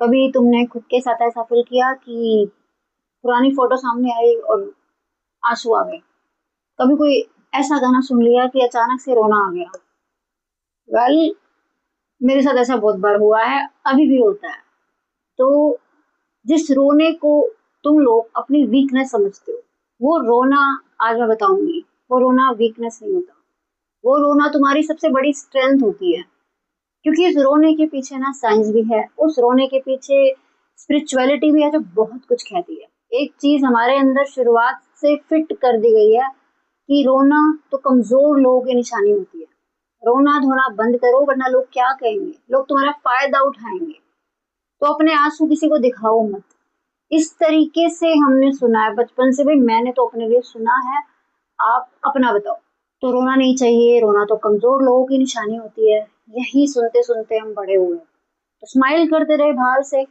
कभी तुमने खुद के साथ ऐसा फील किया कि पुरानी फोटो सामने आई और आंसू आ गए? कभी कोई ऐसा गाना सुन लिया कि अचानक से रोना आ गया? वेल, मेरे साथ ऐसा बहुत बार हुआ है, अभी भी होता है। तो जिस रोने को तुम लोग अपनी वीकनेस समझते हो, वो रोना, आज मैं बताऊंगी, वो रोना वीकनेस नहीं होता। वो रोना तुम्हारी सबसे बड़ी स्ट्रेंथ होती है। क्योंकि इस रोने के पीछे ना साइंस भी है, उस रोने के पीछे स्पिरिचुअलिटी भी है जो बहुत कुछ कहती है। एक चीज हमारे अंदर शुरुआत से फिट कर दी गई है कि रोना तो कमजोर लोगों की निशानी होती है। रोना धोना बंद करो वरना लोग क्या कहेंगे, लोग तुम्हारा फायदा उठाएंगे। तो अपने आंसू किसी को दिखाओ मत। इस तरीके से हमने सुना है बचपन से, भाई मैंने तो अपने लिए सुना है। आप अपना बताओ। तो रोना नहीं चाहिए, रोना तो कमजोर लोगों की निशानी होती है। यही सुनते सुनते हम बड़े हुए। तो स्माइल करते रहे बाहर से,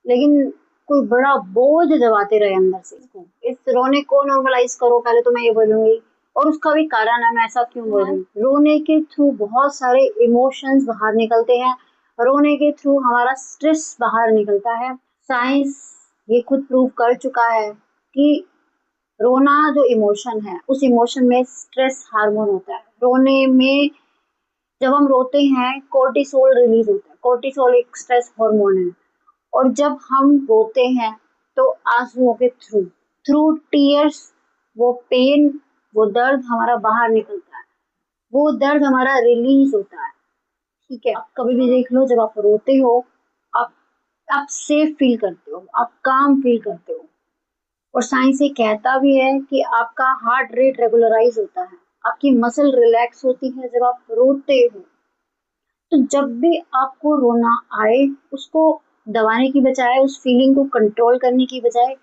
लेकिन कोई बड़ा बोझ दबाते रहे अंदर से। इस रोने को नॉर्मलाइज करो, पहले तो मैं ये बोलूंगी। और उसका भी कारण है, मैं ऐसा क्यों बोल रही हूँ। रोने के थ्रू बहुत सारे इमोशंस बाहर निकलते हैं। रोने के थ्रू हमारा स्ट्रेस बाहर निकलता है। साइंस ये खुद प्रूव कर चुका है कि रोना जो इमोशन है, उस इमोशन में स्ट्रेस हार्मोन होता है। रोने में जब हम रोते हैं कोर्टिसोल रिलीज होता है। कोर्टिसोल एक स्ट्रेस हार्मोन है। और जब हम रोते हैं तो आंसुओं के थ्रू थ्रू टीयर्स वो पेन, वो दर्द हमारा बाहर निकलता है। वो दर्द हमारा रिलीज होता है। ठीक है, आप कभी भी देख लो, जब आप रोते हो, आप आप सेफ फील करते हो, आप काम फील करते हो। और साइंस ये कहता भी है कि आपका हार्ट रेट रेगुलराइज होता है, आपकी मसल रिलैक्स होती है जब आप रोते हो। तो जब भी आपको रोना आए, उसको दबाने की बजाय, उस फीलिंग को कंट्रोल करने की बजाय,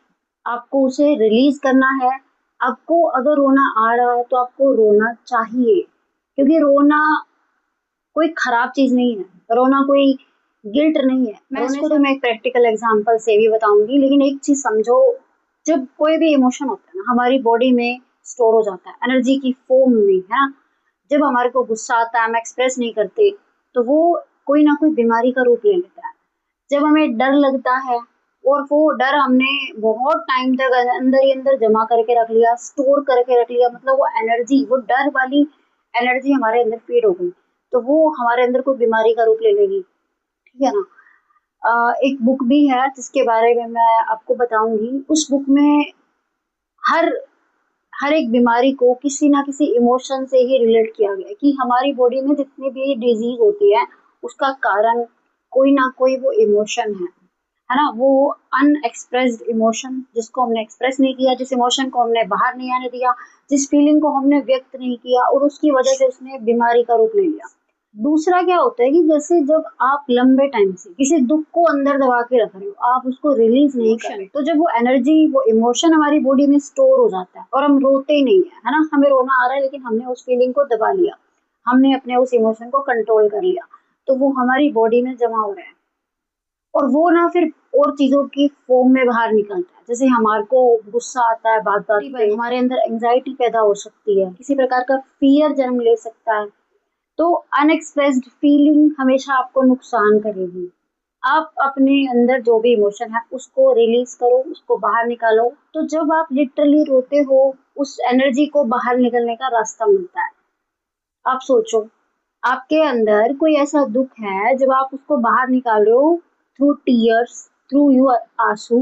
आपको उसे रिलीज करना है। आपको अगर रोना आ रहा है तो आपको रोना चाहिए, क्योंकि रोना कोई खराब चीज नहीं है। रोना कोई गिल्ट नहीं है। मैं इसको तुम्हें एक प्रैक्टिकल एग्जांपल से भी बताऊंगी, लेकिन एक चीज समझो। जब कोई भी इमोशन होता है ना, हमारी बॉडी में स्टोर हो जाता है एनर्जी की फॉर्म में, है ना। जब हमारे को गुस्सा आता है, हम एक्सप्रेस नहीं करते, तो वो कोई ना कोई बीमारी का रूप ले लेता है। जब हमें डर लगता है और वो डर हमने बहुत टाइम तक अंदर ही अंदर जमा करके रख लिया, स्टोर करके रख लिया, मतलब वो एनर्जी, वो डर वाली एनर्जी हमारे अंदर फीड हो गई, तो वो हमारे अंदर कोई बीमारी का रूप ले लेगी। ठीक है ना। एक बुक भी है जिसके बारे में मैं आपको बताऊंगी। उस बुक में हर हर एक बीमारी को किसी ना किसी इमोशन से ही रिलेट किया गया है कि हमारी बॉडी में जितनी भी डिजीज होती है, उसका कारण कोई ना कोई वो इमोशन है ना। वो अनएक्सप्रेस्ड इमोशन, जिसको हमने एक्सप्रेस नहीं किया, जिस इमोशन को हमने बाहर नहीं आने दिया, जिस फीलिंग को हमने व्यक्त नहीं किया, और उसकी वजह से उसने बीमारी का रूप ले लिया। दूसरा क्या होता है कि जैसे जब आप लंबे टाइम से किसी दुख को अंदर दबा के रख रहे हो, आप उसको रिलीज नहीं कर रहे, तो जब वो एनर्जी, वो इमोशन हमारी बॉडी में स्टोर हो जाता है और हम रोते ही नहीं है ना। हमें रोना आ रहा है लेकिन हमने उस फीलिंग को दबा लिया, हमने अपने उस इमोशन को कंट्रोल कर लिया, तो वो हमारी बॉडी में जमा हो रहा है। और वो ना फिर और चीजों की फॉर्म में बाहर निकलता है। जैसे हमारे को गुस्सा आता है बात बात पे, हमारे अंदर एंजाइटी पैदा हो सकती है, किसी प्रकार का फियर जन्म ले सकता है। तो अनएक्सप्रेस्ड फीलिंग हमेशा आपको नुकसान करेगी। आप अपने अंदर जो भी इमोशन है उसको रिलीज करो, उसको बाहर निकालो। तो जब आप लिटरली रोते हो, उस एनर्जी को बाहर निकलने का रास्ता मिलता है। आप सोचो, आपके अंदर कोई ऐसा दुख है, जब आप उसको बाहर निकाल रहे हो थ्रू टीयर्स, थ्रू योर आंसू,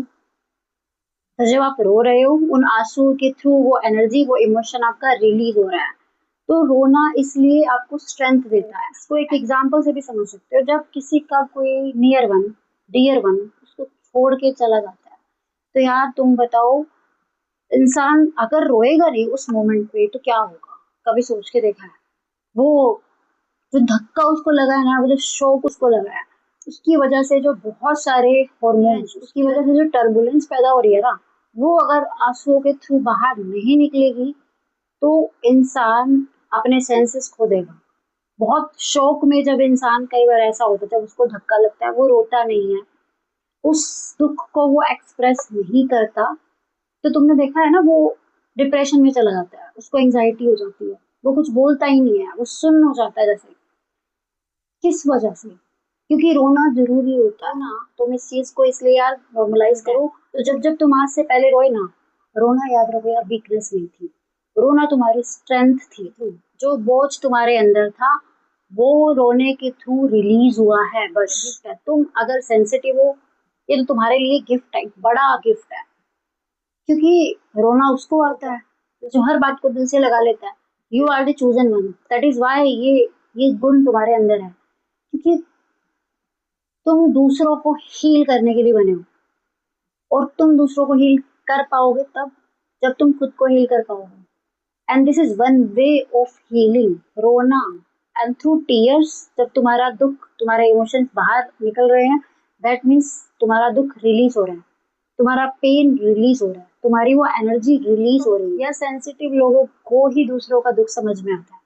तो जब आप रो रहे हो, उन आंसू के थ्रू वो एनर्जी, वो इमोशन आपका रिलीज हो रहा है। तो रोना इसलिए आपको स्ट्रेंथ देता है। इसको एक एग्जांपल से भी समझ सकते हो। जब किसी का कोई नियर वन, डियर वन उसको छोड़ के चला जाता है, तो यार तुम बताओ, इंसान अगर रोएगा नहीं उस मोमेंट पे तो क्या होगा? कभी सोच के देखा है? वो जो धक्का उसको लगा है ना, वो जो शॉक उसको लगा है, उसकी वजह से जो बहुत सारे हॉर्मोन्स, उसकी वजह से जो टर्बुलेंस पैदा हो रही है ना, वो अगर आंसुओं के थ्रू बाहर नहीं निकलेगी तो इंसान अपने सेंसेस खो देगा। बहुत शौक में जब इंसान, कई बार ऐसा होता है जब उसको धक्का लगता है, वो रोता नहीं है, उस दुख को वो एक्सप्रेस नहीं करता, तो तुमने देखा है ना, वो डिप्रेशन में चला जाता है, उसको एंजाइटी हो जाती है, वो कुछ बोलता ही नहीं है, वो सुन्न हो जाता है। जैसे किस वजह से? क्योंकि रोना जरूरी होता है ना। तुम इस चीज को इसलिए यार नॉर्मलाइज करो। तो जब जब तुम आज से पहले रोए ना, रोना याद रखो यार वीकनेस नहीं थी, रोना तुम्हारी स्ट्रेंथ थी। जो बोझ तुम्हारे अंदर था वो रोने के थ्रू रिलीज हुआ है, बस गिफ्ट है। तुम अगर सेंसिटिव हो, ये तो तुम्हारे लिए गिफ्ट है, बड़ा गिफ्ट है। क्योंकि रोना उसको आता है जो हर बात को दिल से लगा लेता है। You are the chosen one, that is why ये गुण तुम्हारे अंदर है। क्योंकि तुम दूसरों को हील करने के लिए बने हो, और तुम दूसरों को हील कर पाओगे तब जब तुम खुद को हील कर पाओगे। And this is one way of healing, रोना। एंड थ्रू टीयर्स, जब तुम्हारा दुख, तुम्हारे इमोशंस बाहर निकल रहे हैं, दैट मीन्स तुम्हारा दुख रिलीज हो रहा है, तुम्हारा पेन रिलीज हो रहा है, तुम्हारी वो एनर्जी रिलीज हो रही है। या सेंसिटिव लोगों को ही दूसरों का दुख समझ में आता है।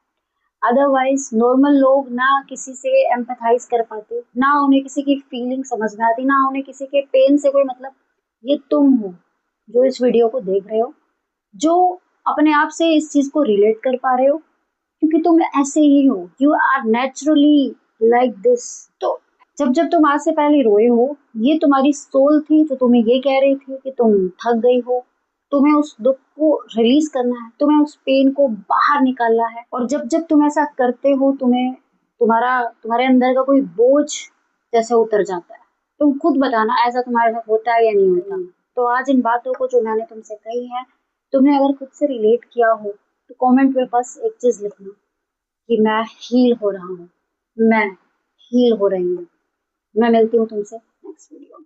अदरवाइज नॉर्मल लोग ना किसी से एम्पैथाइज कर पाते, ना उन्हें किसी की फीलिंग समझ में आती, ना उन्हें किसी के पेन से कोई मतलब। ये तुम हो जो इस वीडियो को देख रहे हो, जो अपने आप से इस चीज को रिलेट कर पा रहे हो, क्योंकि तुम ऐसे ही हो। You are naturally like this. तो जब जब तुम आज से पहले रोए हो, ये तुम्हारी सोल थी जो तुम्हें ये कह रही थी कि तुम थक गई हो, तुम्हें उस दुख को रिलीज करना है, तुम्हें उस पेन को बाहर निकालना है। और जब जब तुम ऐसा करते हो, तुम्हें तुम्हारे अंदर का कोई बोझ जैसे उतर जाता है। तुम खुद बताना ऐसा तुम्हारे साथ होता है या नहीं होता। तो आज इन बातों को जो मैंने तुमसे कही है, तुमने अगर खुद से रिलेट किया हो तो कमेंट में बस एक चीज लिखना कि मैं हील हो रहा हूँ, मैं हील हो रही हूँ। मैं मिलती हूँ तुमसे नेक्स्ट वीडियो में।